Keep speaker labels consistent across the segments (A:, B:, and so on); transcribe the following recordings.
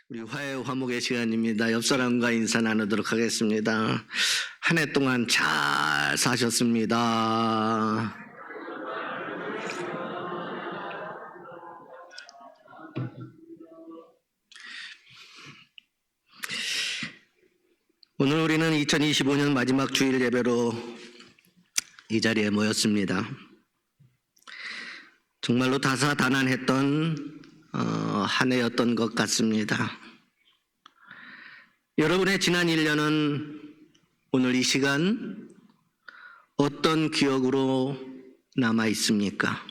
A: 우리 화해 화목의 시간입니다. 옆 사람과 인사 나누도록 하겠습니다. 한 해 동안 잘 사셨습니다. 오늘 우리는 2025년 마지막 주일 예배로 이 자리에 모였습니다. 정말로 다사다난했던 한 해였던 것 같습니다. 여러분의 지난 1년은 오늘 이 시간 어떤 기억으로 남아 있습니까?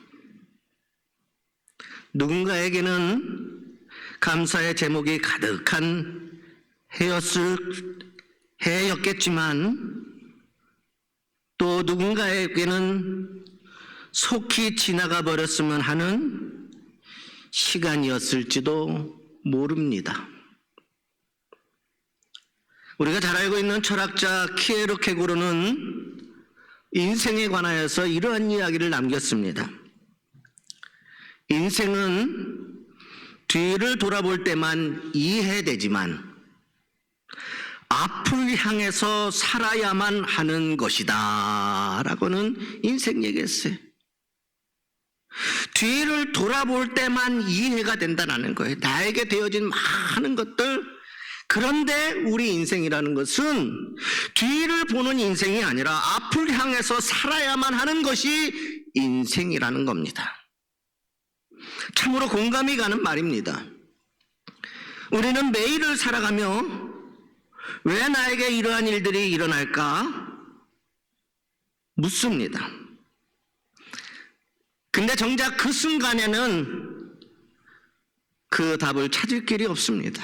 A: 누군가에게는 감사의 제목이 가득한 해였겠지만 또 누군가에게는 속히 지나가 버렸으면 하는 시간이었을지도 모릅니다. 우리가 잘 알고 있는 철학자 키에르케고르는 인생에 관하여서 이러한 이야기를 남겼습니다. 인생은 뒤를 돌아볼 때만 이해되지만 앞을 향해서 살아야만 하는 것이다 라고는 인생 얘기했어요. 뒤를 돌아볼 때만 이해가 된다는 거예요. 나에게 되어진 많은 것들. 그런데 우리 인생이라는 것은 뒤를 보는 인생이 아니라 앞을 향해서 살아야만 하는 것이 인생이라는 겁니다. 참으로 공감이 가는 말입니다. 우리는 매일을 살아가며 왜 나에게 이러한 일들이 일어날까 묻습니다. 근데 정작 그 순간에는 그 답을 찾을 길이 없습니다.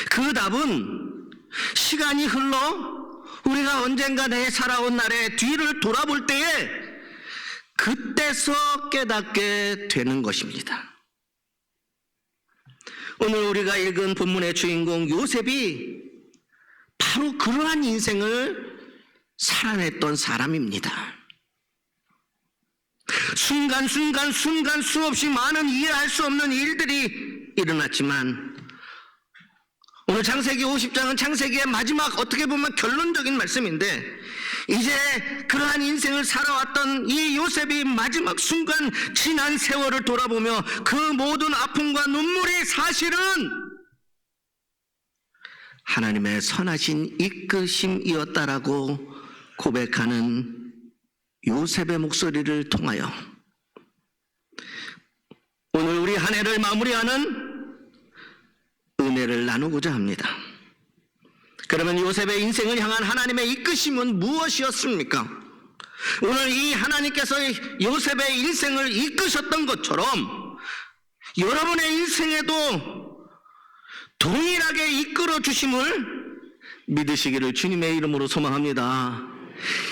A: 그 답은 시간이 흘러 우리가 언젠가 내 살아온 날의 뒤를 돌아볼 때에 그때서 깨닫게 되는 것입니다. 오늘 우리가 읽은 본문의 주인공 요셉이 바로 그러한 인생을 살아냈던 사람입니다. 순간 수없이 많은 이해할 수 없는 일들이 일어났지만 오늘 창세기 50장은 창세기의 마지막 어떻게 보면 결론적인 말씀인데 이제 그러한 인생을 살아왔던 이 요셉이 마지막 순간 지난 세월을 돌아보며 그 모든 아픔과 눈물이 사실은 하나님의 선하신 이끄심이었다라고 고백하는 요셉의 목소리를 통하여 오늘 우리 한 해를 마무리하는 은혜를 나누고자 합니다. 그러면 요셉의 인생을 향한 하나님의 이끄심은 무엇이었습니까? 오늘 이 하나님께서 요셉의 인생을 이끄셨던 것처럼 여러분의 인생에도 동일하게 이끌어 주심을 믿으시기를 주님의 이름으로 소망합니다.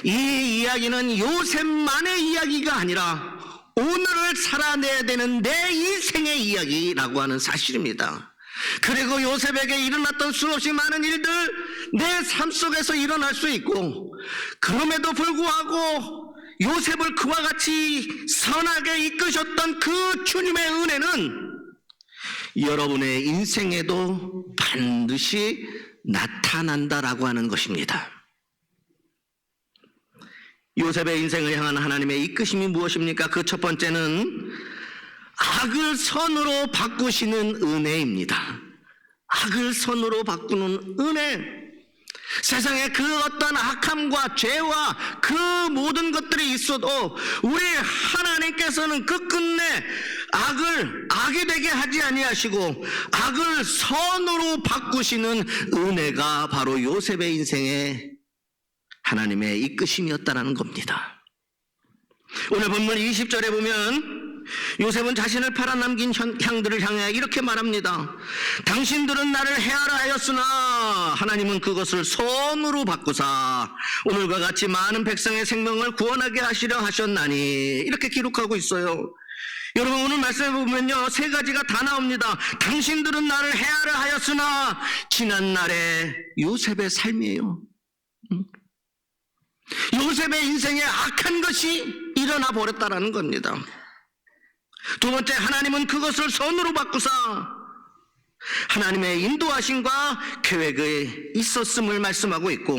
A: 이 이야기는 요셉만의 이야기가 아니라 오늘을 살아내야 되는 내 인생의 이야기라고 하는 사실입니다. 그리고 요셉에게 일어났던 수없이 많은 일들 내 삶 속에서 일어날 수 있고 그럼에도 불구하고 요셉을 그와 같이 선하게 이끄셨던 그 주님의 은혜는 여러분의 인생에도 반드시 나타난다라고 하는 것입니다. 요셉의 인생을 향한 하나님의 이끄심이 무엇입니까? 그 첫 번째는 악을 선으로 바꾸시는 은혜입니다. 악을 선으로 바꾸는 은혜. 세상에 그 어떤 악함과 죄와 그 모든 것들이 있어도 우리 하나님께서는 끝끝내 악을 악이 되게 하지 아니하시고 악을 선으로 바꾸시는 은혜가 바로 요셉의 인생에 하나님의 이끄심이었다는 겁니다. 오늘 본문 20절에 보면 요셉은 자신을 팔아남긴 형들을 향해 이렇게 말합니다. 당신들은 나를 해하라 하였으나 하나님은 그것을 선으로 바꾸사 오늘과 같이 많은 백성의 생명을 구원하게 하시려 하셨나니 이렇게 기록하고 있어요. 여러분 오늘 말씀해 보면요 세 가지가 다 나옵니다. 당신들은 나를 해하라 하였으나 지난날의 요셉의 삶이에요. 요셉의 인생에 악한 것이 일어나 버렸다라는 겁니다. 두 번째, 하나님은 그것을 선으로 바꾸사 하나님의 인도하심과 계획에 있었음을 말씀하고 있고,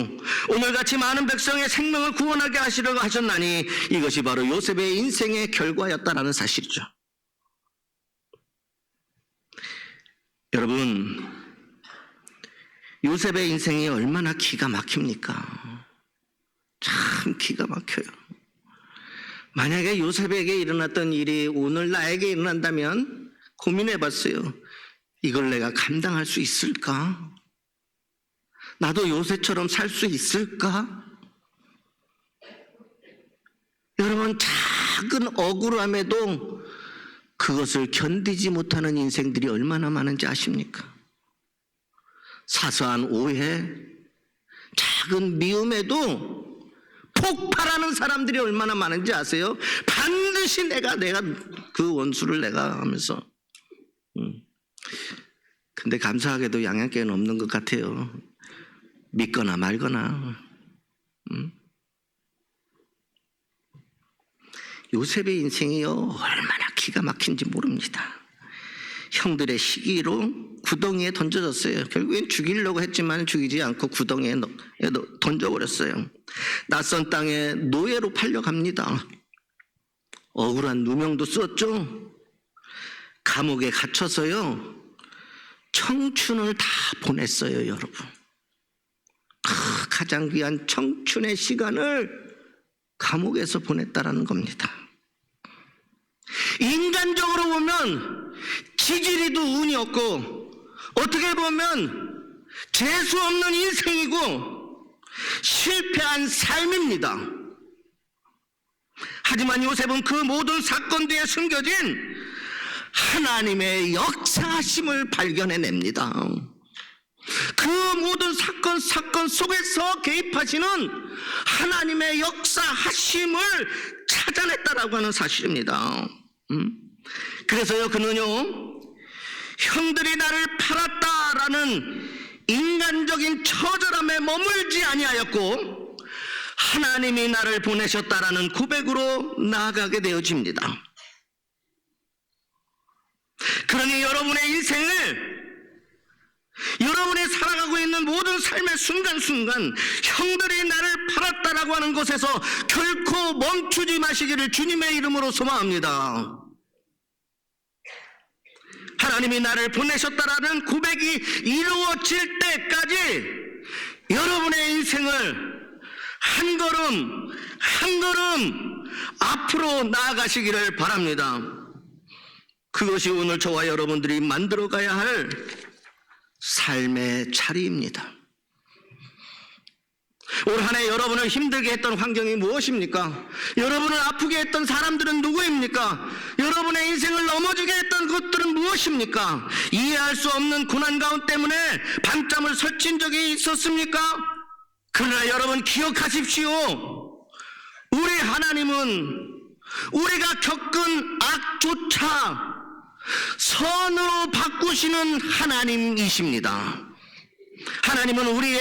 A: 오늘같이 많은 백성의 생명을 구원하게 하시려고 하셨나니 이것이 바로 요셉의 인생의 결과였다라는 사실이죠. 여러분, 요셉의 인생이 얼마나 기가 막힙니까? 참 기가 막혀요. 만약에 요셉에게 일어났던 일이 오늘 나에게 일어난다면 고민해 봤어요. 이걸 내가 감당할 수 있을까? 나도 요셉처럼 살 수 있을까? 여러분, 작은 억울함에도 그것을 견디지 못하는 인생들이 얼마나 많은지 아십니까? 사소한 오해, 작은 미움에도 폭발하는 사람들이 얼마나 많은지 아세요? 반드시 내가 그 원수를 내가 하면서. 근데 감사하게도 양양교회는 없는 것 같아요. 믿거나 말거나. 요셉의 인생이요, 얼마나 기가 막힌지 모릅니다. 형들의 시기로 구덩이에 던져졌어요. 결국엔 죽이려고 했지만 죽이지 않고 구덩이에 던져버렸어요. 낯선 땅에 노예로 팔려갑니다. 억울한 누명도 썼죠. 감옥에 갇혀서요, 청춘을 다 보냈어요, 여러분. 가장 귀한 청춘의 시간을 감옥에서 보냈다라는 겁니다. 인간적으로 보면 지지리도 운이 없고, 어떻게 보면 재수 없는 인생이고 실패한 삶입니다. 하지만 요셉은 그 모든 사건 뒤에 숨겨진 하나님의 역사하심을 발견해냅니다. 그 모든 사건 속에서 개입하시는 하나님의 역사하심을 찾아냈다라고 하는 사실입니다. 그래서요, 그는요, 형들이 나를 팔았다라는 인간적인 처절함에 머물지 아니하였고 하나님이 나를 보내셨다라는 고백으로 나아가게 되어집니다. 그러니 여러분의 인생을, 여러분이 살아가고 있는 모든 삶의 순간순간 형들이 나를 팔았다라고 하는 것에서 결코 멈추지 마시기를 주님의 이름으로 소망합니다. 하나님이 나를 보내셨다라는 고백이 이루어질 때까지 여러분의 인생을 한 걸음 한 걸음 앞으로 나아가시기를 바랍니다. 그것이 오늘 저와 여러분들이 만들어가야 할 삶의 자리입니다. 올 한 해 여러분을 힘들게 했던 환경이 무엇입니까? 여러분을 아프게 했던 사람들은 누구입니까? 여러분의 인생을 넘어지게 했던 것들은 무엇입니까? 이해할 수 없는 고난 가운데 때문에 밤잠을 설친 적이 있었습니까? 그러나 여러분 기억하십시오. 우리 하나님은 우리가 겪은 악조차 선으로 바꾸시는 하나님이십니다. 하나님은 우리의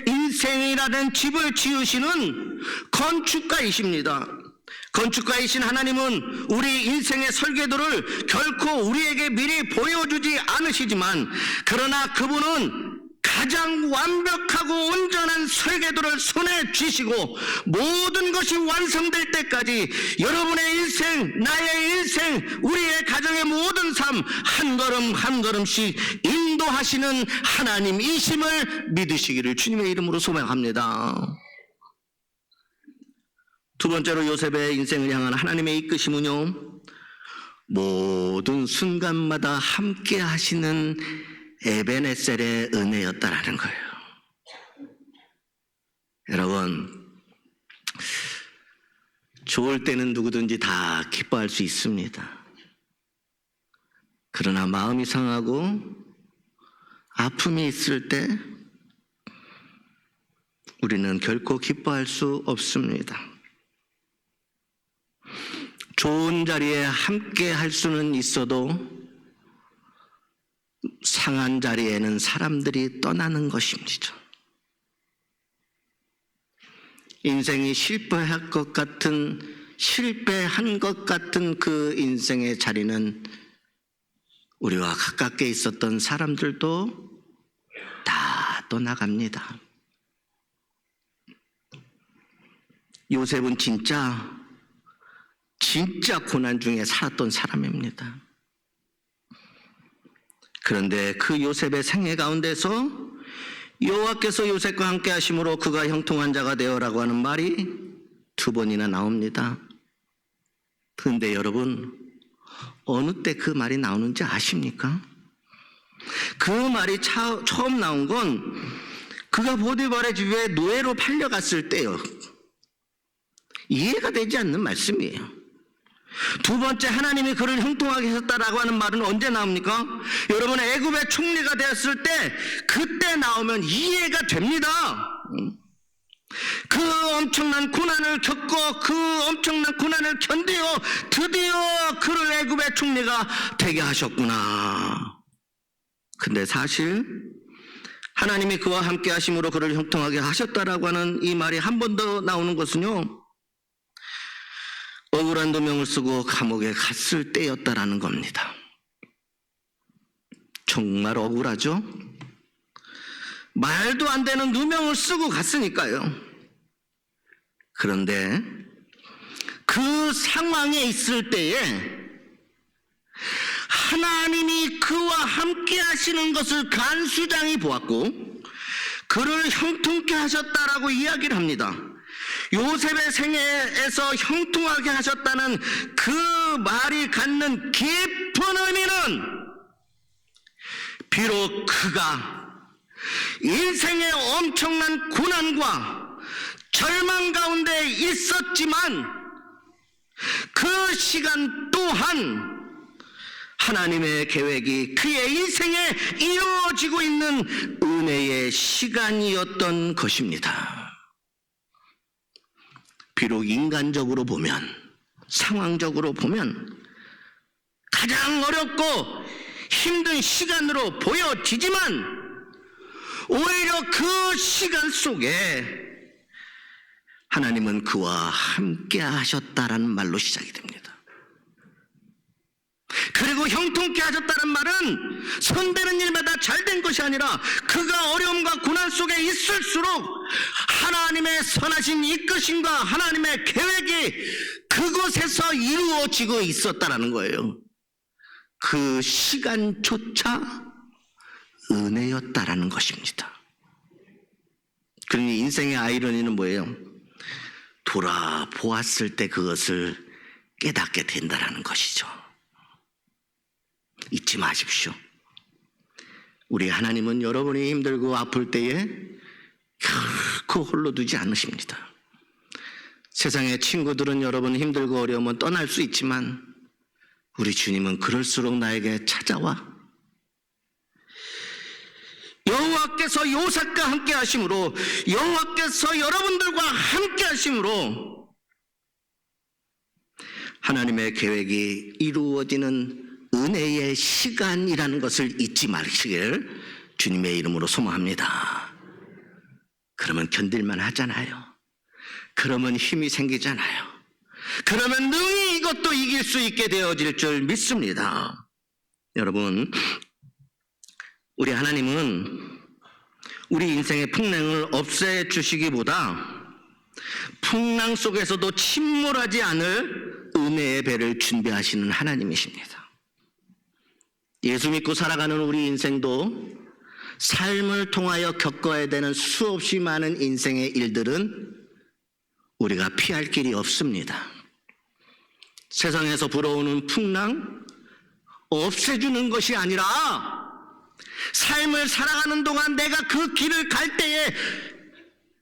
A: 인생이라는 집을 지으시는 건축가이십니다. 건축가이신 하나님은 우리 인생의 설계도를 결코 우리에게 미리 보여주지 않으시지만, 그러나 그분은 가장 완벽하고 온전한 설계도를 손에 쥐시고 모든 것이 완성될 때까지 여러분의 인생, 나의 인생, 우리의 가정의 모든 삶 한 걸음 한 걸음씩 인도하시는 하나님이심을 믿으시기를 주님의 이름으로 소망합니다. 두 번째로 요셉의 인생을 향한 하나님의 이끄심은요, 모든 순간마다 함께 하시는 에베네셀의 은혜였다라는 거예요. 여러분, 좋을 때는 누구든지 다 기뻐할 수 있습니다. 그러나 마음이 상하고 아픔이 있을 때 우리는 결코 기뻐할 수 없습니다. 좋은 자리에 함께 할 수는 있어도 상한 자리에는 사람들이 떠나는 것입니다. 인생이 실패한 것 같은 그 인생의 자리는 우리와 가깝게 있었던 사람들도 다 떠나갑니다. 요셉은 진짜 고난 중에 살았던 사람입니다. 그런데 그 요셉의 생애 가운데서 여호와께서 요셉과 함께 하심으로 그가 형통한 자가 되어라고 하는 말이 2번이나 나옵니다. 그런데 여러분, 어느 때 그 말이 나오는지 아십니까? 그 말이 처음 나온 건 그가 보디발의 집에 노예로 팔려갔을 때요. 이해가 되지 않는 말씀이에요. 2번째, 하나님이 그를 형통하게 하셨다라고 하는 말은 언제 나옵니까? 여러분, 애굽의 총리가 되었을 때 그때 나오면 이해가 됩니다. 그 엄청난 고난을 겪고 그 엄청난 고난을 견디어 드디어 그를 애굽의 총리가 되게 하셨구나. 근데 사실 하나님이 그와 함께 하심으로 그를 형통하게 하셨다라고 하는 이 말이 한 번 더 나오는 것은요, 억울한 누명을 쓰고 감옥에 갔을 때였다라는 겁니다. 정말 억울하죠? 말도 안 되는 누명을 쓰고 갔으니까요. 그런데 그 상황에 있을 때에 하나님이 그와 함께 하시는 것을 간수장이 보았고 그를 형통케 하셨다라고 이야기를 합니다. 요셉의 생애에서 형통하게 하셨다는 그 말이 갖는 깊은 의미는 비록 그가 인생의 엄청난 고난과 절망 가운데 있었지만 그 시간 또한 하나님의 계획이 그의 인생에 이루어지고 있는 은혜의 시간이었던 것입니다. 비록 인간적으로 보면, 상황적으로 보면 가장 어렵고 힘든 시간으로 보여지지만 오히려 그 시간 속에 하나님은 그와 함께 하셨다라는 말로 시작이 됩니다. 그리고 형통케 하셨다는 말은 손대는 일마다 잘된 것이 아니라 그가 어려움과 고난 속에 있을수록 하나님의 선하신 이끄심과 하나님의 계획이 그곳에서 이루어지고 있었다라는 거예요. 그 시간조차 은혜였다라는 것입니다. 그러니 인생의 아이러니는 뭐예요? 돌아보았을 때 그것을 깨닫게 된다라는 것이죠. 잊지 마십시오. 우리 하나님은 여러분이 힘들고 아플 때에 결코 홀로 두지 않으십니다. 세상의 친구들은 여러분 힘들고 어려우면 떠날 수 있지만 우리 주님은 그럴수록 나에게 찾아와 여호와께서 요셉과 함께 하심으로, 여호와께서 여러분들과 함께 하심으로 하나님의 계획이 이루어지는 은혜의 시간이라는 것을 잊지 마시길 주님의 이름으로 소망합니다. 그러면 견딜만 하잖아요. 그러면 힘이 생기잖아요. 그러면 능히 이것도 이길 수 있게 되어질 줄 믿습니다. 여러분, 우리 하나님은 우리 인생의 풍랑을 없애주시기보다 풍랑 속에서도 침몰하지 않을 은혜의 배를 준비하시는 하나님이십니다. 예수 믿고 살아가는 우리 인생도 삶을 통하여 겪어야 되는 수없이 많은 인생의 일들은 우리가 피할 길이 없습니다. 세상에서 불어오는 풍랑 없애주는 것이 아니라 삶을 살아가는 동안 내가 그 길을 갈 때에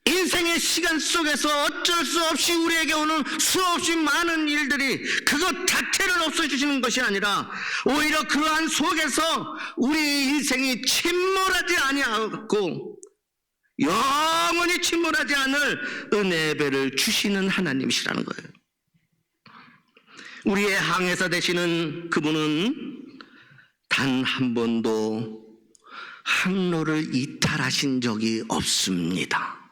A: 인생의 시간 속에서 어쩔 수 없이 우리에게 오는 수없이 많은 일들이 그것 자체를 없애주시는 것이 아니라 오히려 그러한 속에서 우리 인생이 침몰하지 아니하고 영원히 침몰하지 않을 은혜의 배를 주시는 하나님이시라는 거예요. 우리의 항해사 되시는 그분은 단 한 번도 항로를 이탈하신 적이 없습니다.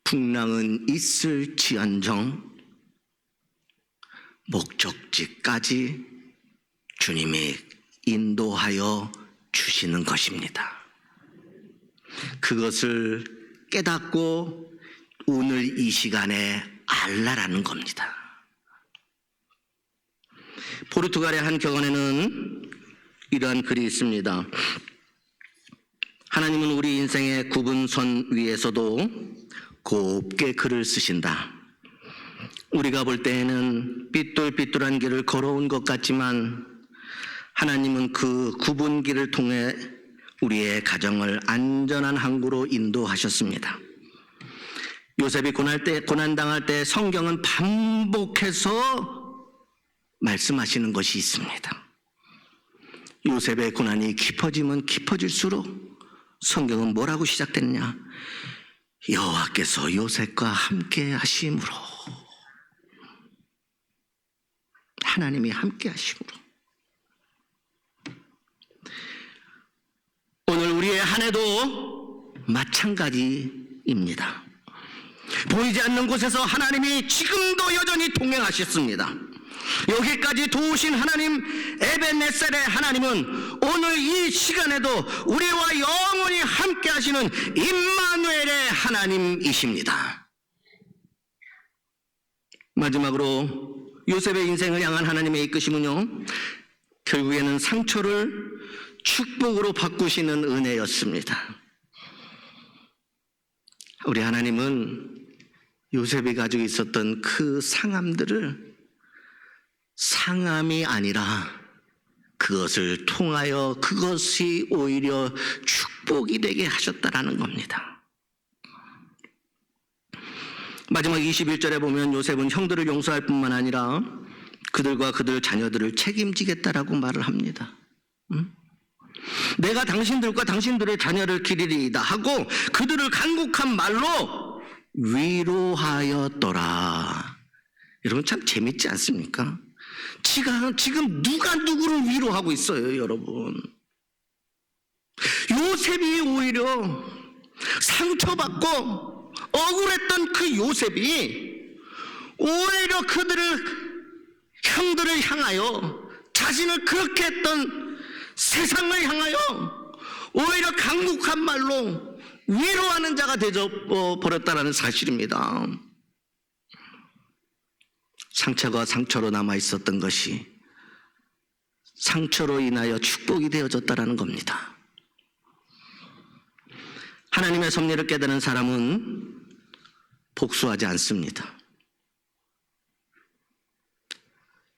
A: 풍랑은 있을지언정 목적지까지 주님이 인도하여 주시는 것입니다. 그것을 깨닫고 오늘 이 시간에 알라라는 겁니다. 포르투갈의 한 격언에는 이러한 글이 있습니다. 하나님은 우리 인생의 굽은 선 위에서도 곱게 글을 쓰신다. 우리가 볼 때에는 삐뚤삐뚤한 길을 걸어온 것 같지만 하나님은 그 굽은 길을 통해 우리의 가정을 안전한 항구로 인도하셨습니다. 요셉이 고난당할 때 성경은 반복해서 말씀하시는 것이 있습니다. 요셉의 고난이 깊어지면 깊어질수록 성경은 뭐라고 시작됐냐? 여호와께서 요셉과 함께 하심으로, 하나님이 함께 하심으로. 오늘 우리의 한 해도 마찬가지입니다. 보이지 않는 곳에서 하나님이 지금도 여전히 동행하셨습니다. 여기까지 도우신 하나님, 에벤네셀의 하나님은 오늘 이 시간에도 우리와 영원히 함께 하시는 임마누엘의 하나님이십니다. 마지막으로 요셉의 인생을 향한 하나님의 이끄심은요, 결국에는 상처를 축복으로 바꾸시는 은혜였습니다. 우리 하나님은 요셉이 가지고 있었던 그 상함들을 상함이 아니라 그것을 통하여 그것이 오히려 축복이 되게 하셨다라는 겁니다. 마지막 21절에 보면 요셉은 형들을 용서할 뿐만 아니라 그들과 그들 자녀들을 책임지겠다라고 말을 합니다. 내가 당신들과 당신들의 자녀를 기리리이다 하고 그들을 간곡한 말로 위로하였더라. 여러분 참 재밌지 않습니까? 지금 누가 누구를 위로하고 있어요, 여러분? 요셉이 오히려 상처받고 억울했던 그 요셉이 오히려 형들을 향하여, 자신을 그렇게 했던 세상을 향하여 오히려 강국한 말로 위로하는 자가 되어 버렸다는 사실입니다. 상처가 상처로 남아 있었던 것이 상처로 인하여 축복이 되어졌다는 겁니다. 하나님의 섭리를 깨달은 사람은 복수하지 않습니다.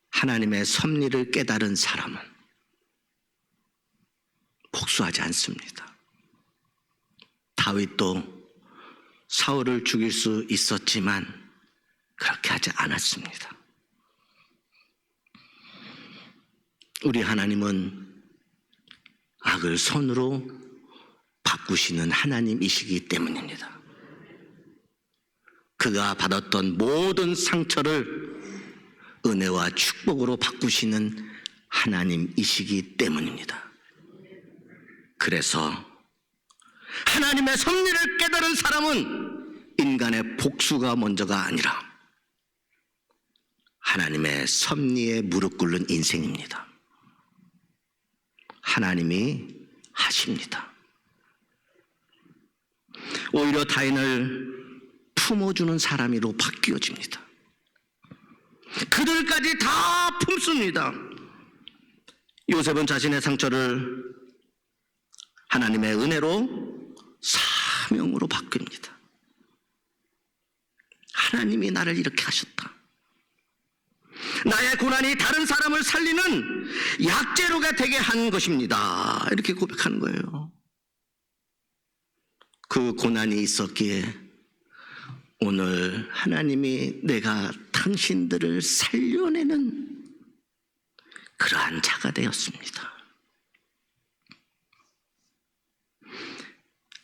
A: 하나님의 섭리를 깨달은 사람은 복수하지 않습니다. 다윗도 사울을 죽일 수 있었지만 그렇게 하지 않았습니다. 우리 하나님은 악을 선으로 바꾸시는 하나님이시기 때문입니다. 그가 받았던 모든 상처를 은혜와 축복으로 바꾸시는 하나님이시기 때문입니다. 그래서 하나님의 섭리를 깨달은 사람은 인간의 복수가 먼저가 아니라 하나님의 섭리에 무릎 꿇는 인생입니다. 하나님이 하십니다. 오히려 타인을 품어주는 사람으로 바뀌어집니다. 그들까지 다 품습니다. 요셉은 자신의 상처를 하나님의 은혜로 사명으로 바뀝니다. 하나님이 나를 이렇게 하셨다. 나의 고난이 다른 사람을 살리는 약재료가 되게 한 것입니다. 이렇게 고백하는 거예요. 그 고난이 있었기에 오늘 하나님이 내가 당신들을 살려내는 그러한 자가 되었습니다.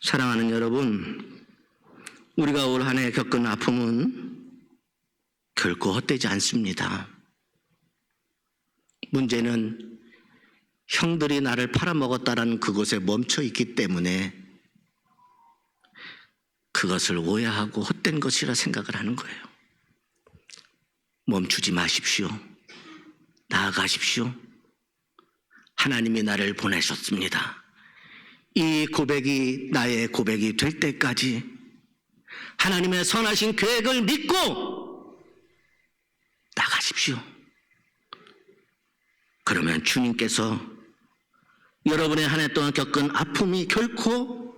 A: 사랑하는 여러분, 우리가 올 한 해 겪은 아픔은 결코 헛되지 않습니다. 문제는 형들이 나를 팔아먹었다라는 그곳에 멈춰 있기 때문에 그것을 오해하고 헛된 것이라 생각을 하는 거예요. 멈추지 마십시오. 나아가십시오. 하나님이 나를 보내셨습니다. 이 고백이 나의 고백이 될 때까지 하나님의 선하신 계획을 믿고 나가십시오. 그러면 주님께서 여러분의 한 해 동안 겪은 아픔이 결코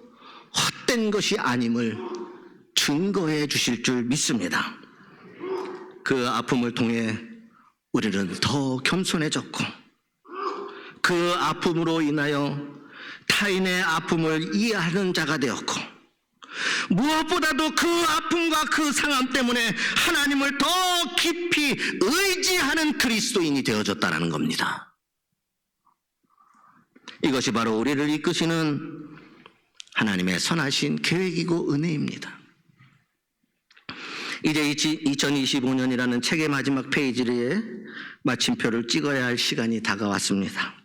A: 헛된 것이 아님을 증거해 주실 줄 믿습니다. 그 아픔을 통해 우리는 더 겸손해졌고 그 아픔으로 인하여 타인의 아픔을 이해하는 자가 되었고 무엇보다도 그 아픔과 그 상함 때문에 하나님을 더 깊이 의지하는 그리스도인이 되어졌다는 겁니다. 이것이 바로 우리를 이끄시는 하나님의 선하신 계획이고 은혜입니다. 이제 2025년이라는 책의 마지막 페이지에 마침표를 찍어야 할 시간이 다가왔습니다.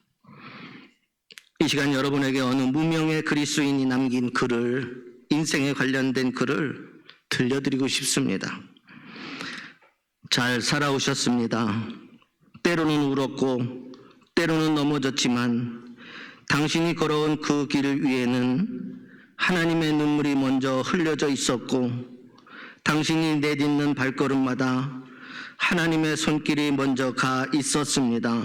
A: 이 시간 여러분에게 어느 무명의 그리스도인이 남긴 글을, 인생에 관련된 글을 들려드리고 싶습니다. 잘 살아오셨습니다. 때로는 울었고 때로는 넘어졌지만 당신이 걸어온 그 길 위에는 하나님의 눈물이 먼저 흘려져 있었고 당신이 내딛는 발걸음마다 하나님의 손길이 먼저 가 있었습니다.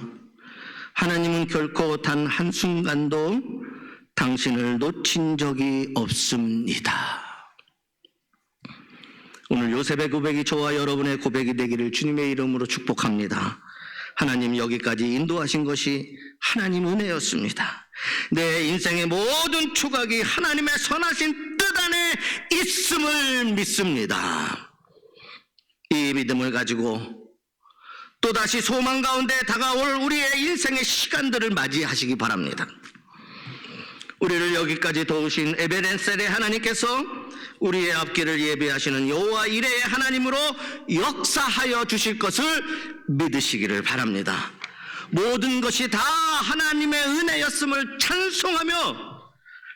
A: 하나님은 결코 단 한순간도 당신을 놓친 적이 없습니다. 오늘 요셉의 고백이 저와 여러분의 고백이 되기를 주님의 이름으로 축복합니다. 하나님 여기까지 인도하신 것이 하나님 은혜였습니다. 내 인생의 모든 초각이 하나님의 선하신 뜻 안에 있음을 믿습니다. 이 믿음을 가지고 또다시 소망 가운데 다가올 우리의 인생의 시간들을 맞이하시기 바랍니다. 우리를 여기까지 도우신 에베네셀의 하나님께서 우리의 앞길을 예비하시는 여호와 이레의 하나님으로 역사하여 주실 것을 믿으시기를 바랍니다. 모든 것이 다 하나님의 은혜였음을 찬송하며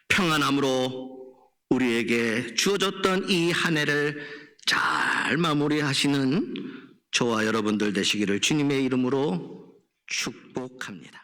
A: 평안함으로 우리에게 주어졌던 이 한 해를 잘 마무리하시는 저와 여러분들 되시기를 주님의 이름으로 축복합니다.